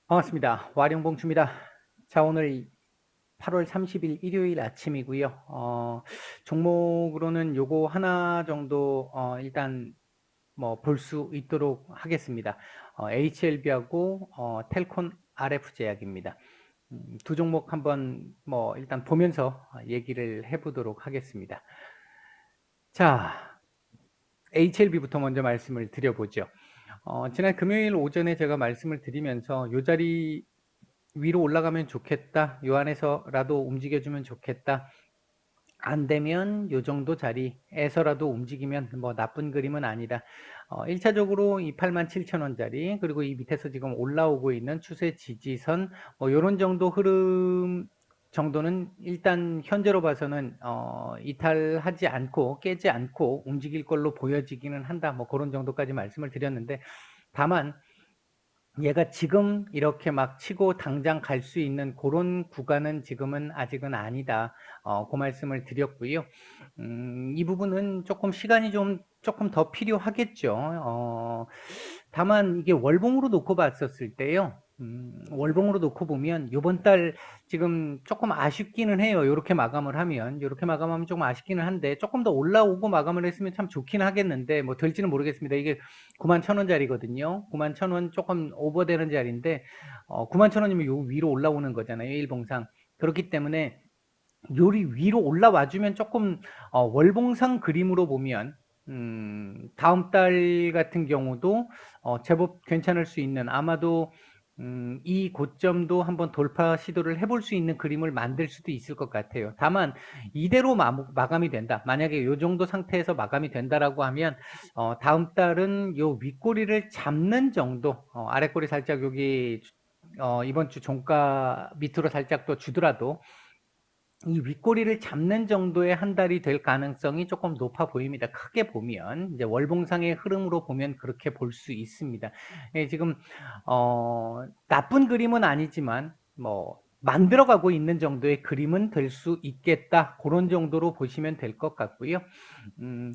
반갑습니다. 와룡봉추입니다. 자, 오늘 8월 30일 일요일 아침이고요. 종목으로는 요거 하나 정도 일단 뭐 볼 수 있도록 하겠습니다. HLB하고 텔콘 RF 제약입니다. 두 종목 한번 뭐 일단 보면서 얘기를 해보도록 하겠습니다. 자, HLB부터 먼저 말씀을 드려보죠. 지난 금요일 오전에 제가 말씀을 드리면서 요 자리 위로 올라가면 좋겠다. 요 안에서라도 움직여주면 좋겠다. 안 되면 요 정도 자리에서라도 움직이면 뭐 나쁜 그림은 아니다. 1차적으로 이 87,000원짜리 그리고 이 밑에서 지금 올라오고 있는 추세 지지선 뭐 요런 정도 흐름 정도는 일단 현재로 봐서는 이탈하지 않고 깨지 않고 움직일 걸로 보여지기는 한다. 뭐 그런 정도까지 말씀을 드렸는데 다만 얘가 지금 이렇게 막 치고 당장 갈 수 있는 그런 구간은 지금은 아직은 아니다. 그 말씀을 드렸고요. 이 부분은 조금 시간이 조금 더 필요하겠죠. 다만 이게 월봉으로 놓고 봤었을 때요. 월봉으로 놓고 보면 요번 달 지금 조금 아쉽기는 해요. 요렇게 마감을 하면 요렇게 마감하면 조금 아쉽기는 한데 조금 더 올라오고 마감을 했으면 참 좋긴 하겠는데 뭐 될지는 모르겠습니다. 이게 91,000원짜리거든요. 91,000원 조금 오버되는 자리인데 91,000원이면 요 위로 올라오는 거잖아요. 일봉상. 그렇기 때문에 요리 위로 올라와 주면 조금 월봉상 그림으로 보면 다음 달 같은 경우도 제법 괜찮을 수 있는 아마도 이 고점도 한번 돌파 시도를 해볼 수 있는 그림을 만들 수도 있을 것 같아요. 다만 이대로 마감이 된다. 만약에 요 정도 상태에서 마감이 된다라고 하면 다음 달은 요 윗꼬리를 잡는 정도 아랫꼬리 살짝 여기 이번 주 종가 밑으로 살짝 또 주더라도 이 윗꼬리를 잡는 정도의 한 달이 될 가능성이 조금 높아 보입니다. 크게 보면 이제 월봉상의 흐름으로 보면 그렇게 볼 수 있습니다. 예, 지금 나쁜 그림은 아니지만 뭐 만들어가고 있는 정도의 그림은 될 수 있겠다. 그런 정도로 보시면 될 것 같고요. 음,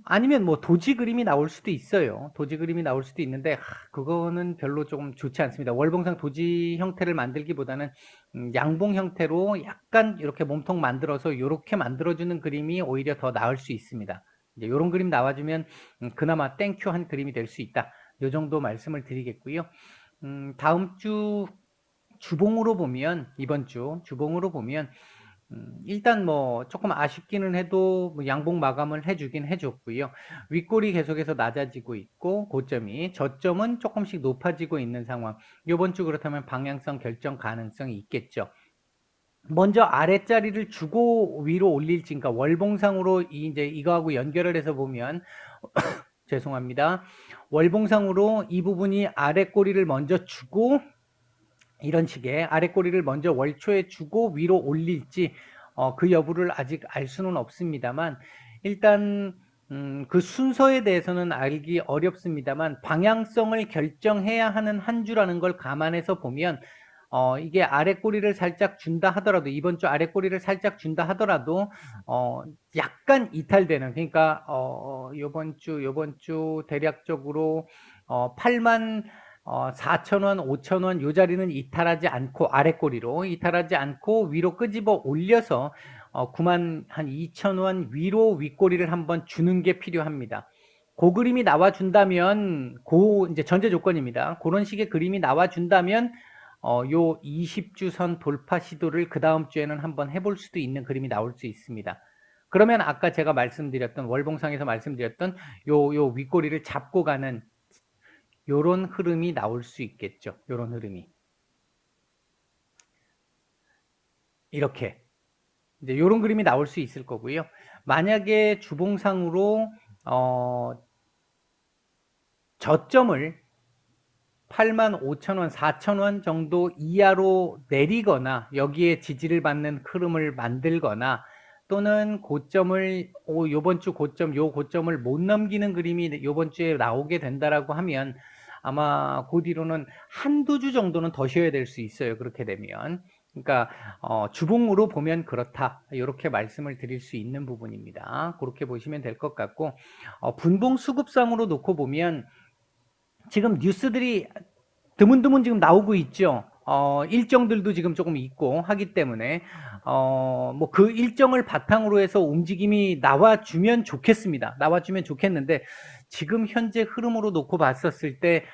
아니면 뭐 도지 그림이 나올 수도 있어요. 도지 그림이 나올 수도 있는데 그거는 별로 조금 좋지 않습니다. 월봉상 도지 형태를 만들기보다는 양봉 형태로 약간 이렇게 몸통 만들어서 이렇게 만들어주는 그림이 오히려 더 나을 수 있습니다. 이제 이런 그림 나와주면 그나마 땡큐한 그림이 될 수 있다. 이 정도 말씀을 드리겠고요. 다음 주 주봉으로 보면 이번 주 주봉으로 보면 일단 뭐 조금 아쉽기는 해도 뭐 양봉 마감을 해주긴 해줬고요. 윗골이 계속해서 낮아지고 있고 고점이 저점은 조금씩 높아지고 있는 상황. 이번 주 그렇다면 방향성 결정 가능성이 있겠죠. 먼저 아랫자리를 주고 위로 올릴지, 그러니까 월봉상으로 이제 이거하고 연결을 해서 보면 죄송합니다. 월봉상으로 이 부분이 아랫꼬리를 먼저 주고 이런 식의 아랫꼬리를 먼저 월초에 주고 위로 올릴지 그 여부를 아직 알 수는 없습니다만 일단 그 순서에 대해서는 알기 어렵습니다만 방향성을 결정해야 하는 한 주라는 걸 감안해서 보면 이게 아랫꼬리를 살짝 준다 하더라도 이번 주 아랫꼬리를 살짝 준다 하더라도 약간 이탈되는 그러니까 요번 주 대략적으로 8만 4,000원, 5,000원 요 자리는 이탈하지 않고 아랫꼬리로 이탈하지 않고 위로 끄집어 올려서 9만 한 2,000원 위로 윗꼬리를 한번 주는 게 필요합니다. 그 그림이 나와준다면 이제 전제 조건입니다. 그런 식의 그림이 나와준다면 요 20주선 돌파 시도를 그 다음 주에는 한번 해볼 수도 있는 그림이 나올 수 있습니다. 그러면 아까 제가 말씀드렸던 월봉상에서 말씀드렸던 요 윗꼬리를 잡고 가는 요런 흐름이 나올 수 있겠죠. 요런 흐름이. 이렇게. 이제 요런 그림이 나올 수 있을 거고요. 만약에 주봉상으로, 저점을 85,000원, 4,000원 정도 이하로 내리거나 여기에 지지를 받는 흐름을 만들거나 또는 고점을 요번 주 고점 요 고점을 못 넘기는 그림이 요번 주에 나오게 된다라고 하면 아마 그 뒤로는 한두 주 정도는 더 쉬어야 될 수 있어요. 그렇게 되면. 그러니까 주봉으로 보면 그렇다. 이렇게 말씀을 드릴 수 있는 부분입니다. 그렇게 보시면 될 것 같고 분봉 수급상으로 놓고 보면 지금 뉴스들이 드문드문 지금 나오고 있죠. 일정들도 지금 조금 있고 하기 때문에 뭐 그 일정을 바탕으로 해서 움직임이 나와주면 좋겠습니다. 나와주면 좋겠는데 지금 현재 흐름으로 놓고 봤었을 때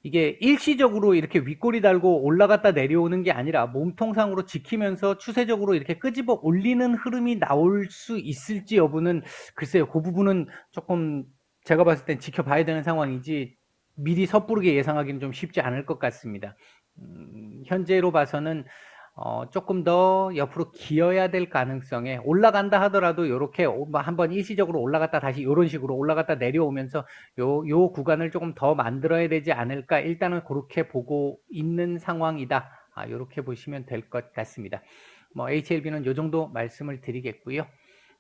이게 일시적으로 이렇게 윗꼬리 달고 올라갔다 내려오는 게 아니라 몸통상으로 지키면서 추세적으로 이렇게 끄집어 올리는 흐름이 나올 수 있을지 여부는 글쎄요. 그 부분은 조금 제가 봤을 땐 지켜봐야 되는 상황이지 미리 섣부르게 예상하기는 좀 쉽지 않을 것 같습니다. 현재로 봐서는 조금 더 옆으로 기어야 될 가능성에 올라간다 하더라도 이렇게 한번 일시적으로 올라갔다 다시 이런 식으로 올라갔다 내려오면서 요 구간을 조금 더 만들어야 되지 않을까 일단은 그렇게 보고 있는 상황이다. 이렇게 보시면 될 것 같습니다. 뭐 HLB는 요 정도 말씀을 드리겠고요.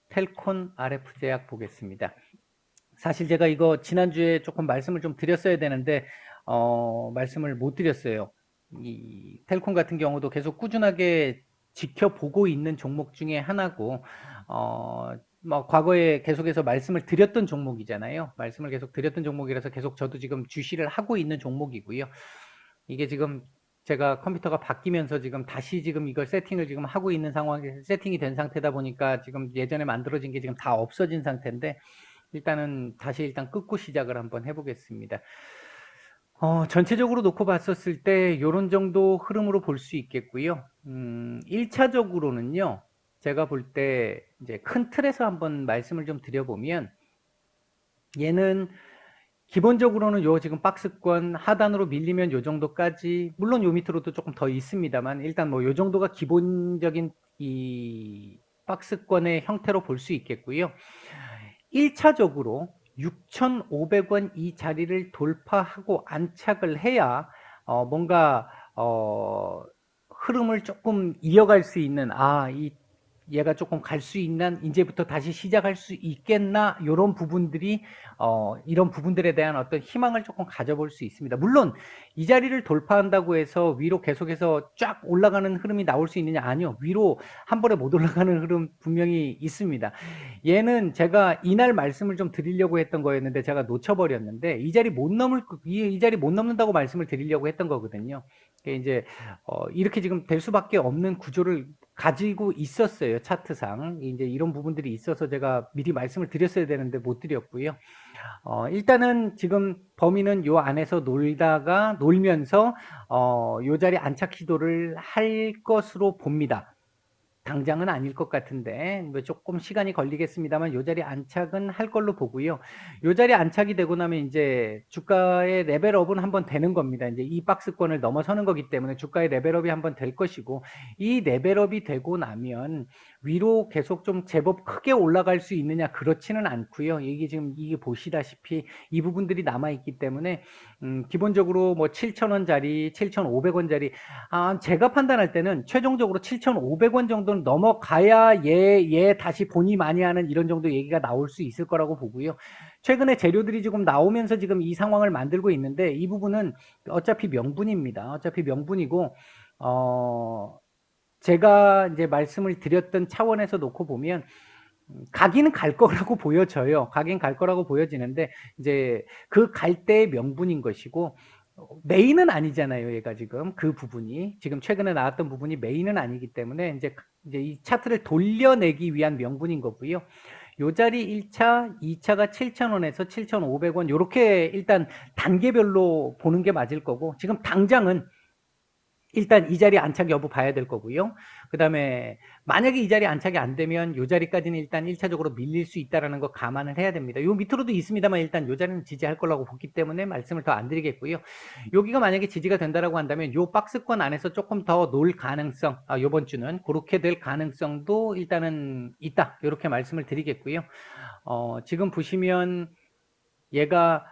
텔콘 RF제약 보겠습니다. 사실 제가 이거 지난주에 조금 말씀을 좀 드렸어야 되는데 말씀을 못 드렸어요. 이 텔콘 같은 경우도 계속 꾸준하게 지켜보고 있는 종목 중에 하나고 뭐 과거에 계속해서 말씀을 드렸던 종목이잖아요. 말씀을 계속 드렸던 종목이라서 계속 저도 지금 주시를 하고 있는 종목이고요. 이게 지금 제가 컴퓨터가 바뀌면서 지금 다시 지금 이걸 세팅을 지금 하고 있는 상황에 세팅이 된 상태다 보니까 지금 예전에 만들어진 게 지금 다 없어진 상태인데 일단은 다시 일단 끊고 시작을 한번 해보겠습니다. 전체적으로 놓고 봤었을 때 요런 정도 흐름으로 볼 수 있겠고요. 1차적으로는요. 제가 볼 때 이제 큰 틀에서 한번 말씀을 좀 드려보면 얘는 기본적으로는 요 지금 박스권 하단으로 밀리면 요 정도까지 물론 요 밑으로도 조금 더 있습니다만 일단 뭐 요 정도가 기본적인 이 박스권의 형태로 볼 수 있겠고요. 1차적으로 6,500원 이 자리를 돌파하고 안착을 해야 뭔가 흐름을 조금 이어갈 수 있는 얘가 조금 갈 수 있는 이제부터 다시 시작할 수 있겠나 이런 부분들이 이런 부분들에 대한 어떤 희망을 조금 가져볼 수 있습니다. 물론 이 자리를 돌파한다고 해서 위로 계속해서 쫙 올라가는 흐름이 나올 수 있느냐? 아니요. 위로 한 번에 못 올라가는 흐름 분명히 있습니다. 얘는 제가 이날 말씀을 좀 드리려고 했던 거였는데 제가 놓쳐버렸는데 이 자리 못 넘는다고 말씀을 드리려고 했던 거거든요. 이제 이렇게 지금 될 수밖에 없는 구조를 가지고 있었어요. 차트상. 이제 이런 부분들이 있어서 제가 미리 말씀을 드렸어야 되는데 못 드렸고요. 일단은 지금 범위는 요 안에서 놀면서 요 자리 안착 시도를 할 것으로 봅니다. 당장은 아닐 것 같은데 뭐 조금 시간이 걸리겠습니다만 요 자리 안착은 할 걸로 보고요. 요 자리 안착이 되고 나면 이제 주가의 레벨업은 한번 되는 겁니다. 이제 이 박스권을 넘어서는 거기 때문에 주가의 레벨업이 한번 될 것이고 이 레벨업이 되고 나면 위로 계속 좀 제법 크게 올라갈 수 있느냐 그렇지는 않고요. 이게 지금 이게 보시다시피 이 부분들이 남아 있기 때문에 기본적으로 뭐 7,000원짜리, 7,500원짜리 제가 판단할 때는 최종적으로 7,500원 정도는 넘어가야 얘 다시 본이 많이 하는 이런 정도 얘기가 나올 수 있을 거라고 보고요. 최근에 재료들이 지금 나오면서 지금 이 상황을 만들고 있는데 이 부분은 어차피 명분입니다. 어차피 명분이고 제가 이제 말씀을 드렸던 차원에서 놓고 보면 가기는 갈 거라고 보여져요. 가긴 갈 거라고 보여지는데 이제 그 갈 때의 명분인 것이고 메인은 아니잖아요. 얘가 지금 그 부분이 지금 최근에 나왔던 부분이 메인은 아니기 때문에 이제 이 차트를 돌려내기 위한 명분인 거고요. 요 자리 1차, 2차가 7,000원에서 7,500원 요렇게 일단 단계별로 보는 게 맞을 거고 지금 당장은 일단 이 자리 안착 여부 봐야 될 거고요. 그 다음에 만약에 이 자리 안착이 안 되면 이 자리까지는 일단 1차적으로 밀릴 수 있다는 거 감안을 해야 됩니다. 요 밑으로도 있습니다만 일단 이 자리는 지지할 거라고 보기 때문에 말씀을 더 안 드리겠고요. 여기가 만약에 지지가 된다라고 한다면 요 박스권 안에서 조금 더 놀 가능성, 요번 주는 그렇게 될 가능성도 일단은 있다. 이렇게 말씀을 드리겠고요. 지금 보시면 얘가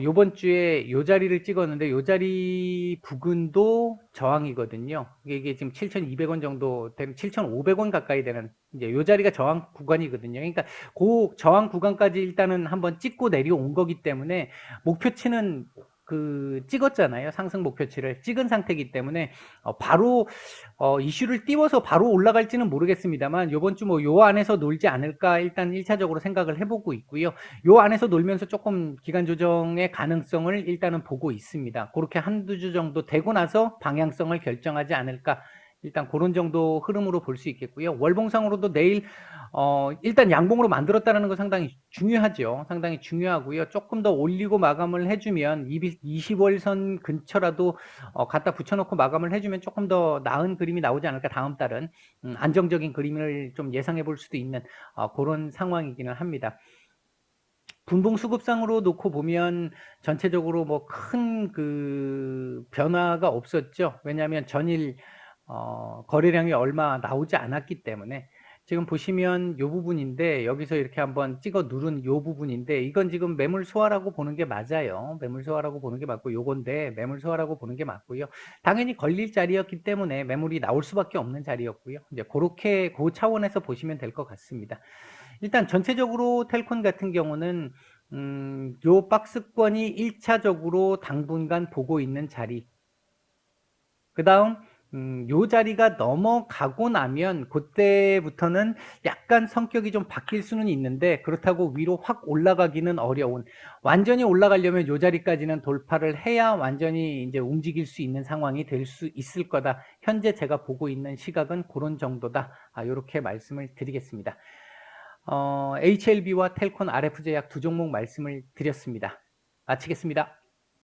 요번 주에 요 자리를 찍었는데 요 자리 부근도 저항이거든요. 이게 지금 7,200원 정도 되는 7,500원 가까이 되는 이제 요 자리가 저항 구간이거든요. 그러니까 그 저항 구간까지 일단은 한번 찍고 내려온 거기 때문에 목표치는 찍었잖아요. 상승 목표치를 찍은 상태이기 때문에 바로 이슈를 띄워서 바로 올라갈지는 모르겠습니다만 요번 주 뭐 요 안에서 놀지 않을까 일단 1차적으로 생각을 해보고 있고요. 요 안에서 놀면서 조금 기간 조정의 가능성을 일단은 보고 있습니다. 그렇게 한두 주 정도 되고 나서 방향성을 결정하지 않을까, 일단 그런 정도 흐름으로 볼 수 있겠고요. 월봉상으로도 내일 일단 양봉으로 만들었다는 건 상당히 중요하죠. 상당히 중요하고요. 조금 더 올리고 마감을 해주면 20월선 근처라도 갖다 붙여놓고 마감을 해주면 조금 더 나은 그림이 나오지 않을까. 다음 달은 안정적인 그림을 좀 예상해 볼 수도 있는 그런 상황이기는 합니다. 분봉 수급상으로 놓고 보면 전체적으로 뭐 큰 변화가 없었죠. 왜냐하면 전일 거래량이 얼마 나오지 않았기 때문에. 지금 보시면 요 부분인데, 여기서 이렇게 한번 찍어 누른 요 부분인데, 이건 지금 매물 소화라고 보는 게 맞아요. 매물 소화라고 보는 게 맞고, 요건데 매물 소화라고 보는 게 맞고요. 당연히 걸릴 자리였기 때문에 매물이 나올 수밖에 없는 자리였고요. 이제 그렇게 그 차원에서 보시면 될 것 같습니다. 일단 전체적으로 텔콘 같은 경우는 요 박스권이 1차적으로 당분간 보고 있는 자리, 그 다음 요 자리가 넘어가고 나면 그때부터는 약간 성격이 좀 바뀔 수는 있는데, 그렇다고 위로 확 올라가기는 어려운, 완전히 올라가려면 요 자리까지는 돌파를 해야 완전히 이제 움직일 수 있는 상황이 될 수 있을 거다. 현재 제가 보고 있는 시각은 그런 정도다. 요렇게 말씀을 드리겠습니다. HLB와 텔콘, RF제약 두 종목 말씀을 드렸습니다. 마치겠습니다.